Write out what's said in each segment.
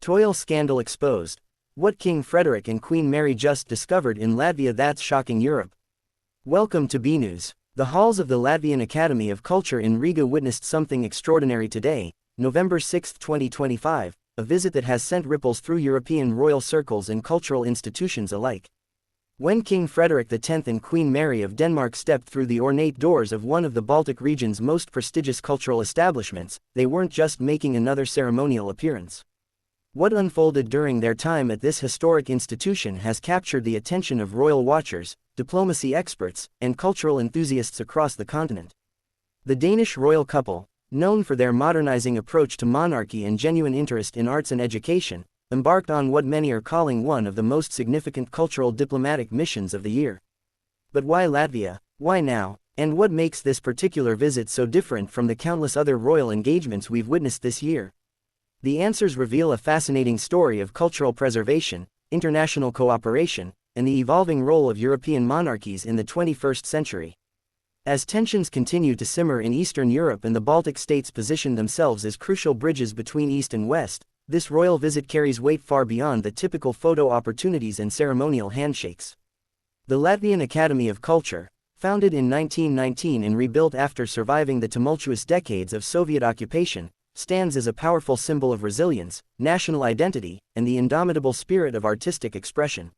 Toil scandal exposed. What King Frederik and Queen Mary just discovered in Latvia that's shocking Europe. Welcome to B News. The halls of the Latvian Academy of Culture in Riga witnessed something extraordinary today, November 6, 2025, a visit that has sent ripples through European royal circles and cultural institutions alike. When King Frederik X and Queen Mary of Denmark stepped through the ornate doors of one of the Baltic region's most prestigious cultural establishments, they weren't just making another ceremonial appearance. What unfolded during their time at this historic institution has captured the attention of royal watchers, diplomacy experts, and cultural enthusiasts across the continent. The Danish royal couple, known for their modernizing approach to monarchy and genuine interest in arts and education, embarked on what many are calling one of the most significant cultural diplomatic missions of the year. But why Latvia? Why now? And what makes this particular visit so different from the countless other royal engagements we've witnessed this year? The answers reveal a fascinating story of cultural preservation, international cooperation, and the evolving role of European monarchies in the 21st century. As tensions continue to simmer in Eastern Europe and the Baltic states position themselves as crucial bridges between East and West, this royal visit carries weight far beyond the typical photo opportunities and ceremonial handshakes. The Latvian Academy of Culture, founded in 1919 and rebuilt after surviving the tumultuous decades of Soviet occupation, stands as a powerful symbol of resilience, national identity, and the indomitable spirit of artistic expression.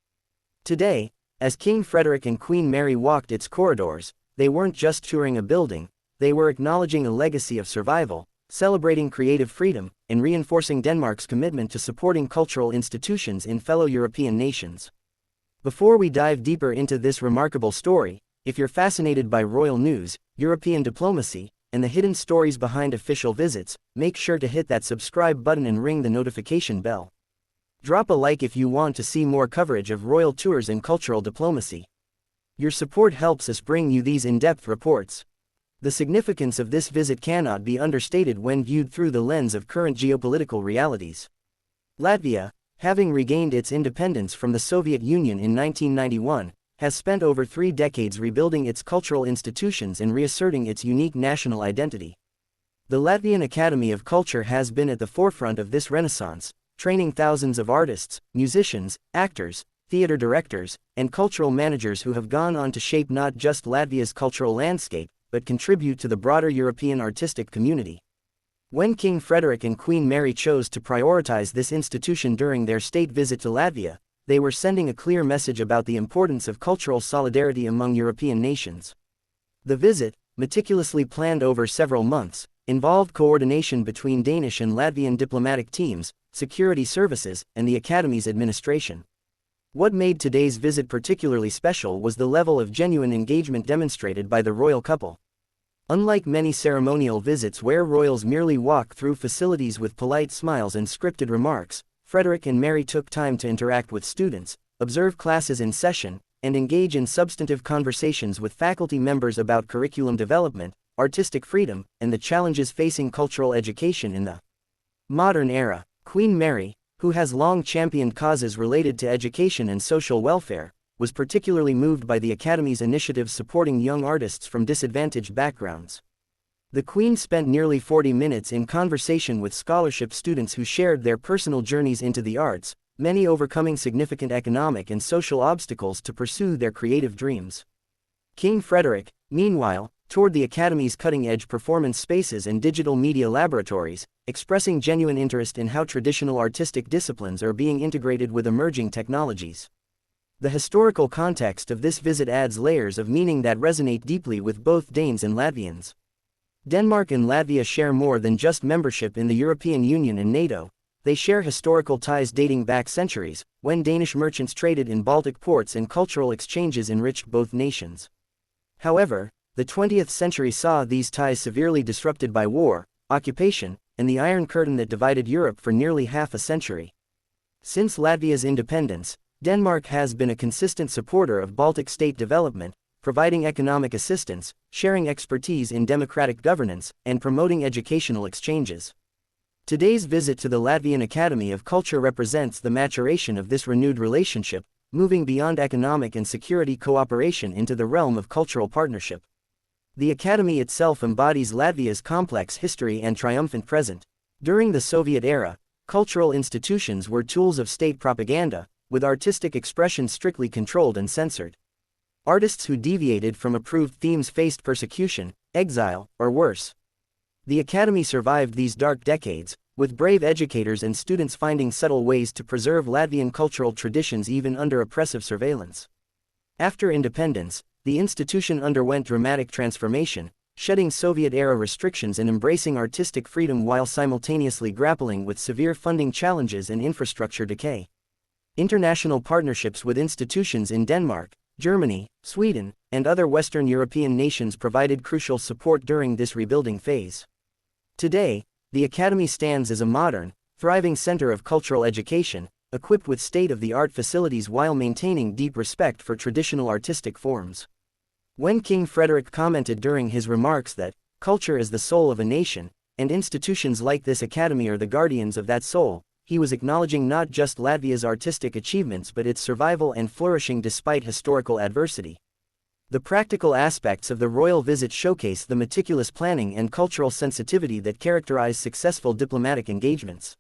Today, as King Frederik and Queen Mary walked its corridors, they weren't just touring a building, they were acknowledging a legacy of survival, celebrating creative freedom, and reinforcing Denmark's commitment to supporting cultural institutions in fellow European nations. Before we dive deeper into this remarkable story, if you're fascinated by royal news, European diplomacy, and the hidden stories behind official visits, make sure to hit that subscribe button and ring the notification bell. Drop a like if you want to see more coverage of royal tours and cultural diplomacy. Your support helps us bring you these in-depth reports. The significance of this visit cannot be understated when viewed through the lens of current geopolitical realities. Latvia, having regained its independence from the Soviet Union in 1991, has spent over 3 decades rebuilding its cultural institutions and reasserting its unique national identity. The Latvian Academy of Culture has been at the forefront of this renaissance, training thousands of artists, musicians, actors, theater directors, and cultural managers who have gone on to shape not just Latvia's cultural landscape, but contribute to the broader European artistic community. When King Frederik and Queen Mary chose to prioritize this institution during their state visit to Latvia, they were sending a clear message about the importance of cultural solidarity among European nations. The visit, meticulously planned over several months, involved coordination between Danish and Latvian diplomatic teams, security services, and the Academy's administration. What made today's visit particularly special was the level of genuine engagement demonstrated by the royal couple. Unlike many ceremonial visits where royals merely walk through facilities with polite smiles and scripted remarks, Frederik and Mary took time to interact with students, observe classes in session, and engage in substantive conversations with faculty members about curriculum development, artistic freedom, and the challenges facing cultural education in the modern era. Queen Mary, who has long championed causes related to education and social welfare, was particularly moved by the Academy's initiatives supporting young artists from disadvantaged backgrounds. The Queen spent nearly 40 minutes in conversation with scholarship students who shared their personal journeys into the arts, many overcoming significant economic and social obstacles to pursue their creative dreams. King Frederik, meanwhile, toured the Academy's cutting-edge performance spaces and digital media laboratories, expressing genuine interest in how traditional artistic disciplines are being integrated with emerging technologies. The historical context of this visit adds layers of meaning that resonate deeply with both Danes and Latvians. Denmark and Latvia share more than just membership in the European Union and NATO. They share historical ties dating back centuries, when Danish merchants traded in Baltic ports and cultural exchanges enriched both nations. However, the 20th century saw these ties severely disrupted by war, occupation, and the Iron Curtain that divided Europe for nearly half a century. Since Latvia's independence, Denmark has been a consistent supporter of Baltic state development, providing economic assistance, sharing expertise in democratic governance, and promoting educational exchanges. Today's visit to the Latvian Academy of Culture represents the maturation of this renewed relationship, moving beyond economic and security cooperation into the realm of cultural partnership. The Academy itself embodies Latvia's complex history and triumphant present. During the Soviet era, cultural institutions were tools of state propaganda, with artistic expression strictly controlled and censored. Artists who deviated from approved themes faced persecution, exile, or worse. The Academy survived these dark decades, with brave educators and students finding subtle ways to preserve Latvian cultural traditions even under oppressive surveillance. After independence, the institution underwent dramatic transformation, shedding Soviet-era restrictions and embracing artistic freedom while simultaneously grappling with severe funding challenges and infrastructure decay. International partnerships with institutions in Denmark, Germany, Sweden, and other Western European nations provided crucial support during this rebuilding phase. Today, the Academy stands as a modern, thriving center of cultural education, equipped with state-of-the-art facilities while maintaining deep respect for traditional artistic forms. When King Frederik commented during his remarks that, "culture is the soul of a nation, and institutions like this academy are the guardians of that soul," he was acknowledging not just Latvia's artistic achievements but its survival and flourishing despite historical adversity. The practical aspects of the royal visit showcase the meticulous planning and cultural sensitivity that characterize successful diplomatic engagements.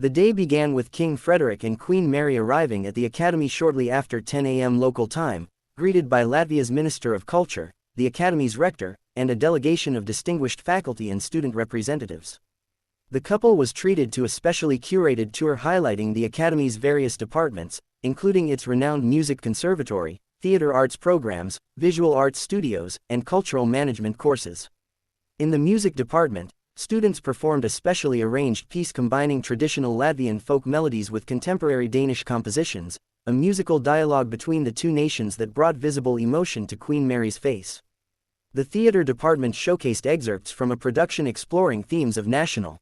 The day began with King Frederik and Queen Mary arriving at the Academy shortly after 10 a.m. local time, greeted by Latvia's Minister of Culture, the Academy's rector, and a delegation of distinguished faculty and student representatives. The couple was treated to a specially curated tour highlighting the Academy's various departments, including its renowned music conservatory, theater arts programs, visual arts studios, and cultural management courses. In the music department, students performed a specially arranged piece combining traditional Latvian folk melodies with contemporary Danish compositions, a musical dialogue between the two nations that brought visible emotion to Queen Mary's face. The theater department showcased excerpts from a production exploring themes of national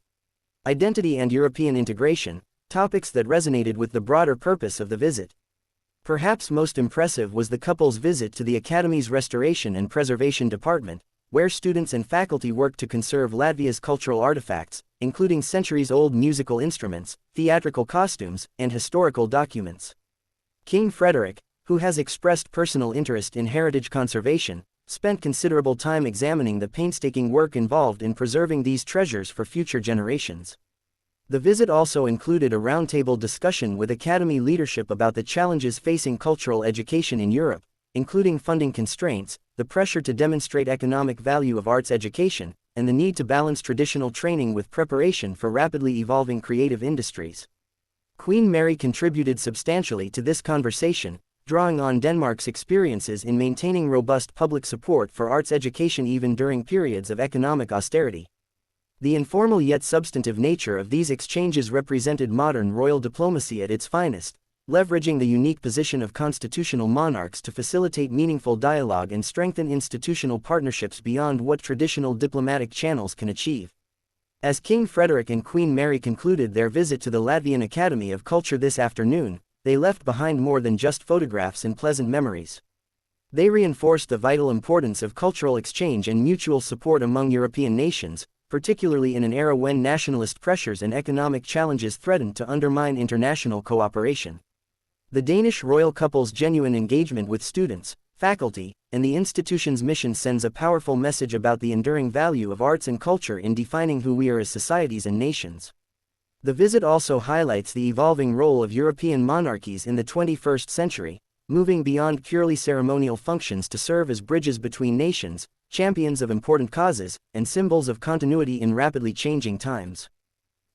identity and European integration, topics that resonated with the broader purpose of the visit. Perhaps most impressive was the couple's visit to the Academy's Restoration and Preservation Department, where students and faculty worked to conserve Latvia's cultural artifacts, including centuries-old musical instruments, theatrical costumes, and historical documents. King Frederik, who has expressed personal interest in heritage conservation, spent considerable time examining the painstaking work involved in preserving these treasures for future generations. The visit also included a roundtable discussion with Academy leadership about the challenges facing cultural education in Europe, including funding constraints, the pressure to demonstrate economic value of arts education, and the need to balance traditional training with preparation for rapidly evolving creative industries. Queen Mary contributed substantially to this conversation, drawing on Denmark's experiences in maintaining robust public support for arts education even during periods of economic austerity. The informal yet substantive nature of these exchanges represented modern royal diplomacy at its finest, leveraging the unique position of constitutional monarchs to facilitate meaningful dialogue and strengthen institutional partnerships beyond what traditional diplomatic channels can achieve. As King Frederik and Queen Mary concluded their visit to the Latvian Academy of Culture this afternoon, they left behind more than just photographs and pleasant memories. They reinforced the vital importance of cultural exchange and mutual support among European nations, particularly in an era when nationalist pressures and economic challenges threatened to undermine international cooperation. The Danish royal couple's genuine engagement with students, faculty, and the institution's mission sends a powerful message about the enduring value of arts and culture in defining who we are as societies and nations. The visit also highlights the evolving role of European monarchies in the 21st century, moving beyond purely ceremonial functions to serve as bridges between nations, champions of important causes, and symbols of continuity in rapidly changing times.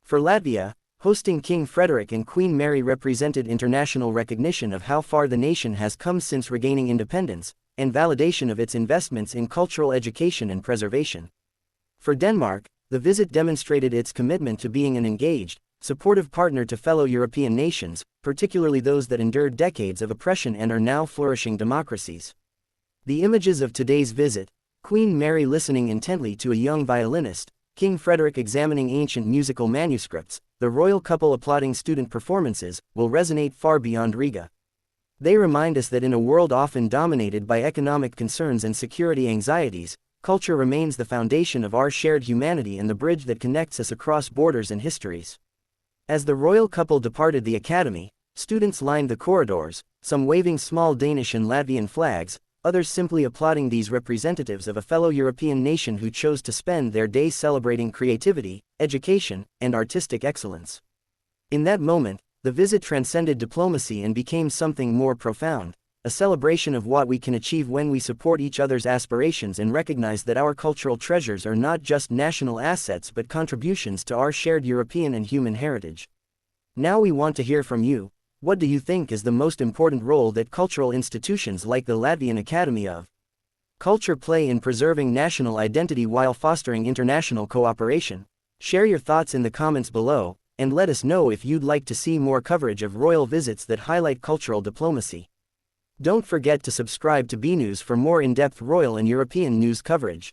For Latvia, hosting King Frederik and Queen Mary represented international recognition of how far the nation has come since regaining independence, and validation of its investments in cultural education and preservation. For Denmark, the visit demonstrated its commitment to being an engaged, supportive partner to fellow European nations, particularly those that endured decades of oppression and are now flourishing democracies. The images of today's visit, Queen Mary listening intently to a young violinist, King Frederik examining ancient musical manuscripts, the royal couple applauding student performances, will resonate far beyond Riga. They remind us that in a world often dominated by economic concerns and security anxieties, culture remains the foundation of our shared humanity and the bridge that connects us across borders and histories. As the royal couple departed the academy, students lined the corridors, some waving small Danish and Latvian flags, others simply applauding these representatives of a fellow European nation who chose to spend their days celebrating creativity, education, and artistic excellence. In that moment, the visit transcended diplomacy and became something more profound, a celebration of what we can achieve when we support each other's aspirations and recognize that our cultural treasures are not just national assets but contributions to our shared European and human heritage. Now we want to hear from you. What do you think is the most important role that cultural institutions like the Latvian Academy of Culture play in preserving national identity while fostering international cooperation? Share your thoughts in the comments below, and let us know if you'd like to see more coverage of royal visits that highlight cultural diplomacy. Don't forget to subscribe to B News for more in-depth royal and European news coverage.